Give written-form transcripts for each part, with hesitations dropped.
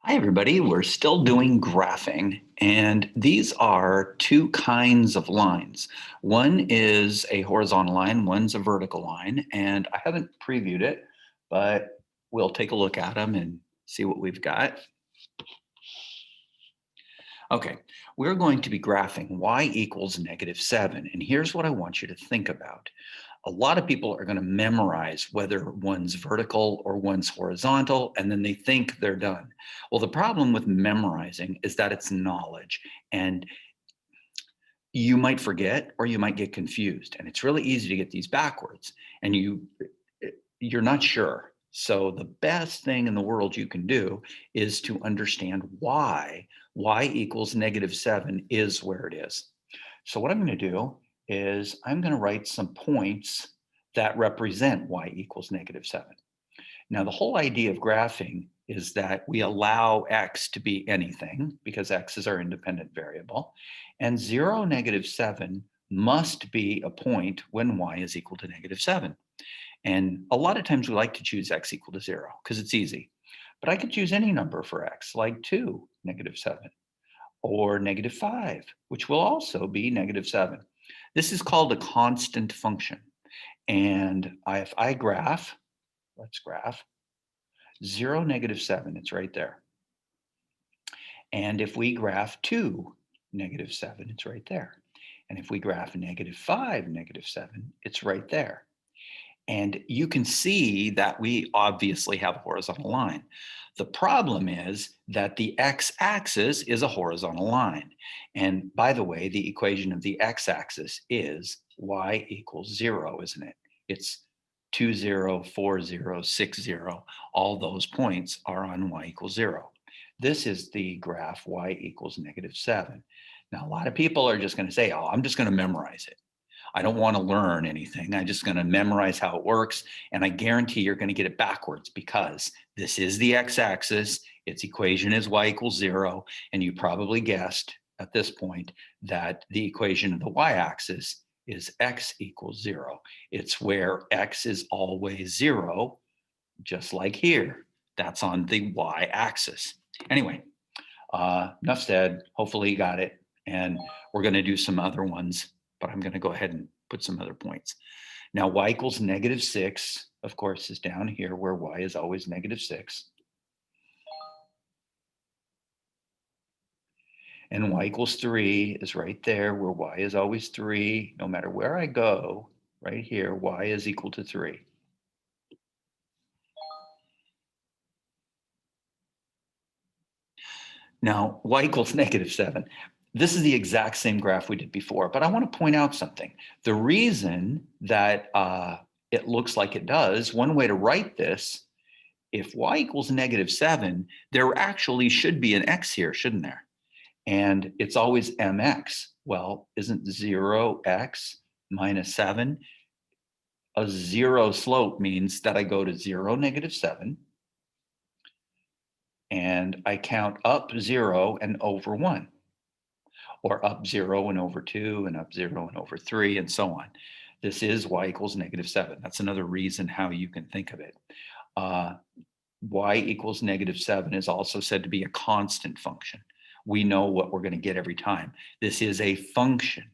Hi, everybody. We're still doing graphing, and these are two kinds of lines. One is a horizontal line, one's a vertical line, and I haven't previewed it, but we'll take a look at them and see what we've got. Okay, we're going to be graphing y equals -7, and here's what I want you to think about. A lot of people are going to memorize whether one's vertical or one's horizontal, and then they think they're done. Well, the problem with memorizing is that it's knowledge, and you might forget or you might get confused. And it's really easy to get these backwards, and you're not sure. So the best thing in the world you can do is to understand why y equals -7 is where it is. So what I'm going to do is I'm going to write some points that represent y equals -7. Now, the whole idea of graphing is that we allow x to be anything because x is our independent variable, and 0, -7 must be a point when y is equal to -7. And a lot of times we like to choose x equal to 0 because it's easy. But I could choose any number for x, like 2, -7, or -5, which will also be -7. This is called a constant function. And if I graph, let's graph 0, -7, it's right there. And if we graph 2, -7, it's right there. And if we graph -5, -7, it's right there. And you can see that we obviously have a horizontal line. The problem is that the x-axis is a horizontal line. And by the way, the equation of the x-axis is y equals 0, isn't it? It's 2, 0, 4, 0, 6, 0. All those points are on y equals 0. This is the graph y equals -7. Now, a lot of people are just going to say, oh, I'm just going to memorize it. I don't want to learn anything. I'm just going to memorize how it works. And I guarantee you're going to get it backwards because this is the x-axis. Its equation is y equals 0. And you probably guessed at this point that the equation of the y-axis is x equals 0. It's where x is always 0, just like here. That's on the y-axis. Anyway, enough said. Hopefully you got it. And we're going to do some other ones, but I'm going to go ahead and put some other points. Now, y equals -6, of course, is down here where y is always -6. And y equals 3 is right there where y is always 3. No matter where I go, right here, y is equal to 3. Now, y equals -7. This is the exact same graph we did before, but I want to point out something. The reason that it looks like it does, one way to write this, if y equals -7, there actually should be an x here, shouldn't there? And it's always mx. Well, isn't 0x minus 7? A 0 slope means that I go to 0, -7, and I count up 0 and over 1. Or up 0 and over 2, and up 0 and over 3, and so on. This is y equals -7. That's another reason how you can think of it. Y equals -7 is also said to be a constant function. We know what we're going to get every time. This is a function.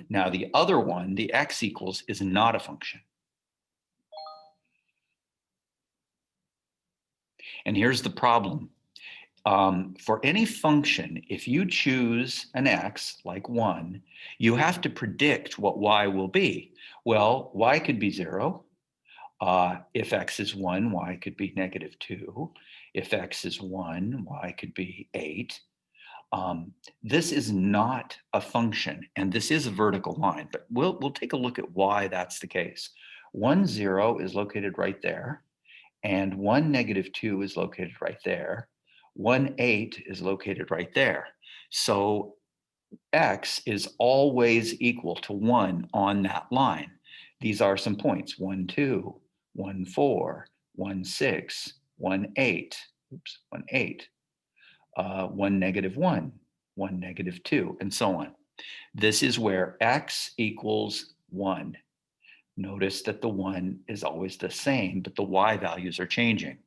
Now, the other one, the x equals, is not a function. And here's the problem. For any function, if you choose an x, like 1, you have to predict what y will be. Well, y could be 0. If x is 1, y could be -2. If x is 1, y could be 8. This is not a function, and this is a vertical line, but we'll take a look at why that's the case. 1, 0 is located right there, and 1, -2 is located right there. 1, 8 is located right there. So x is always equal to 1 on that line. These are some points: 1, 2, 1, 4, 1, 6, 1, 8, oops, 1, 8, 1, -1, 1, -2, and so on. This is where x equals 1. Notice that the 1 is always the same, but the y values are changing.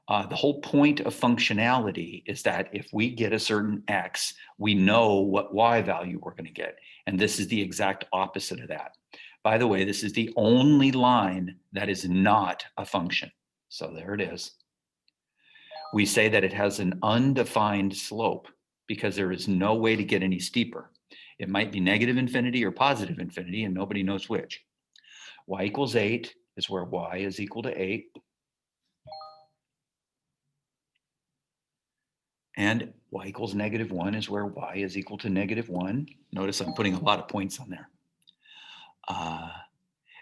The whole point of functionality is that if we get a certain x, we know what y value we're going to get. And this is the exact opposite of that. By the way, this is the only line that is not a function. So there it is. We say that it has an undefined slope because there is no way to get any steeper. It might be negative infinity or positive infinity, and nobody knows which. Y equals 8 is where y is equal to 8. And y equals -1 is where y is equal to -1. Notice I'm putting a lot of points on there.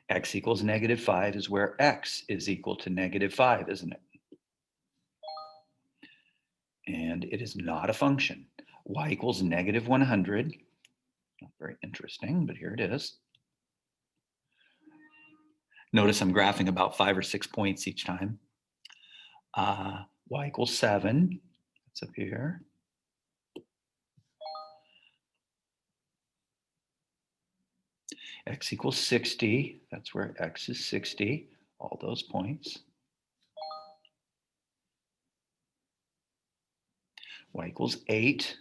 X equals -5 is where x is equal to -5, isn't it? And it is not a function. Y equals -100. Not very interesting, but here it is. Notice I'm graphing about 5 or 6 points each time. Y equals 7. That's up here. X equals 60. That's where x is 60. All those points. Y equals 8.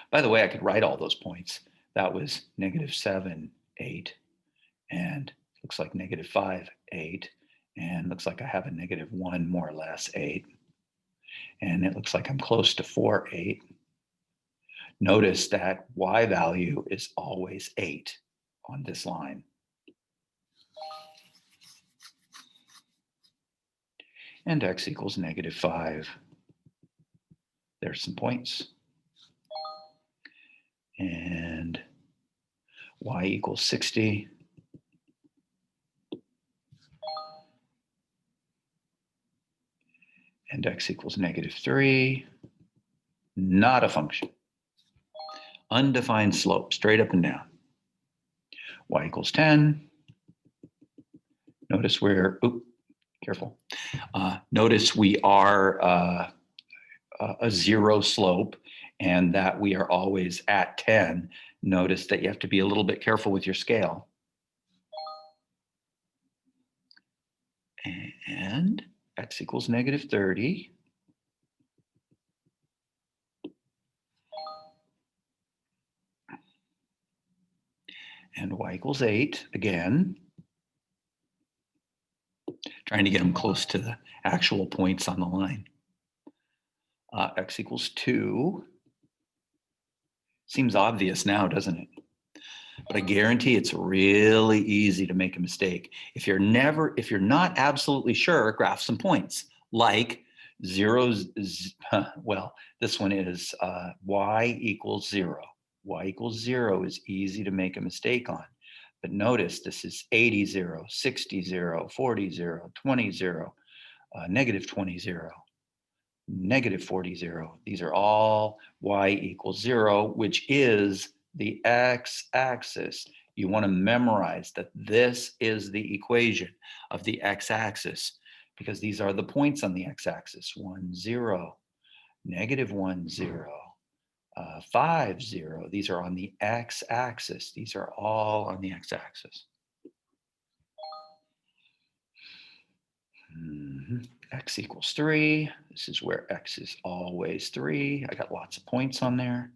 By the way, I could write all those points. That was -7, 8, and looks like -5, 8, and looks like I have a -1 more or less, 8. And it looks like I'm close to 4, 8. Notice that y value is always 8 on this line. And x equals -5. There's some points. And y equals 60. And x equals -3. Not a function. Undefined slope, straight up and down. Y equals 10. Notice we're, careful. Notice we are a 0 slope and that we are always at 10. Notice that you have to be a little bit careful with your scale. And x equals -30. And y equals 8 again. Trying to get them close to the actual points on the line. X equals 2. Seems obvious now, doesn't it? But I guarantee it's really easy to make a mistake. If you're not absolutely sure, graph some points. Like zeros, well, this one is y equals 0. Y equals 0 is easy to make a mistake on. But notice this is 80, 0, 60, 0, 40, 0, 20, 0, -20, 0, -40, 0. These are all y equals 0, which is the x-axis. You want to memorize that this is the equation of the x-axis because these are the points on the x-axis. 1, 0, -1, 0, 5, 0. These are on the x-axis. These are all on the x-axis. X equals 3. This is where x is always 3. I got lots of points on there.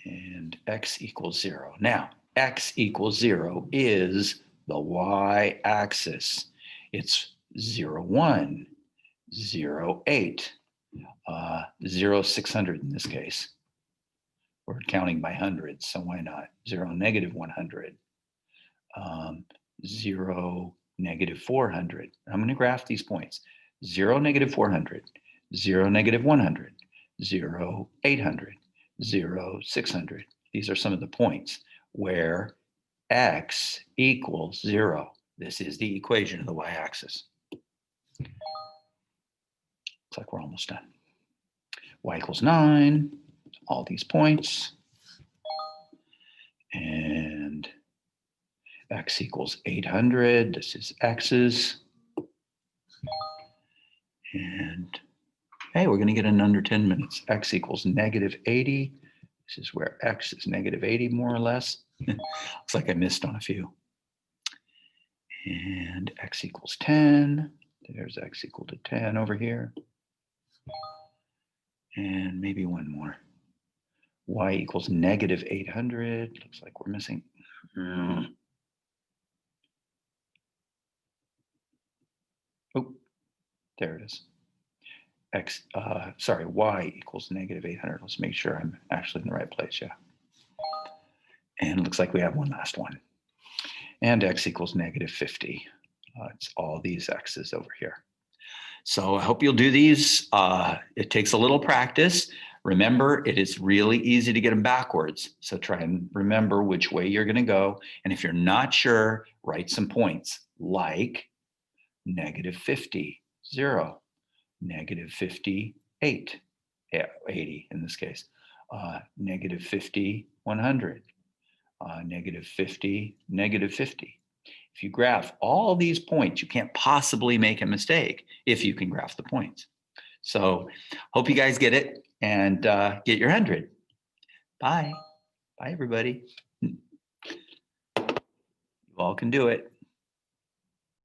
And x equals 0. Now, x equals 0 is the y-axis. It's 0, 1, 0, 8, 0, 600 in this case. We're counting by hundreds, so why not? 0, -100, 0, -400. I'm going to graph these points. 0, -400, 0, -100, 0, 800, 0, 600. These are some of the points where x equals 0. This is the equation of the y-axis. Looks like we're almost done. Y equals 9, all these points. And x equals 800. This is x's. And hey, we're going to get in under 10 minutes. X equals -80. This is where x is -80 more or less. Looks like I missed on a few. And x equals 10. There's x equal to 10 over here. And maybe one more. Y equals negative 800. Looks like we're missing. Oh, there it is. Y equals negative 800. Let's make sure I'm actually in the right place. Yeah. And it looks like we have one last one. And x equals negative 50. It's all these x's over here. So I hope you'll do these. It takes a little practice. Remember, it is really easy to get them backwards. So try and remember which way you're going to go. And if you're not sure, write some points like negative 50, 0, negative 58, 80 in this case, negative 50, 100, negative 50, negative 50. If you graph all these points, you can't possibly make a mistake if you can graph the points. So hope you guys get it and get your 100. Bye. Bye, everybody. You all can do it.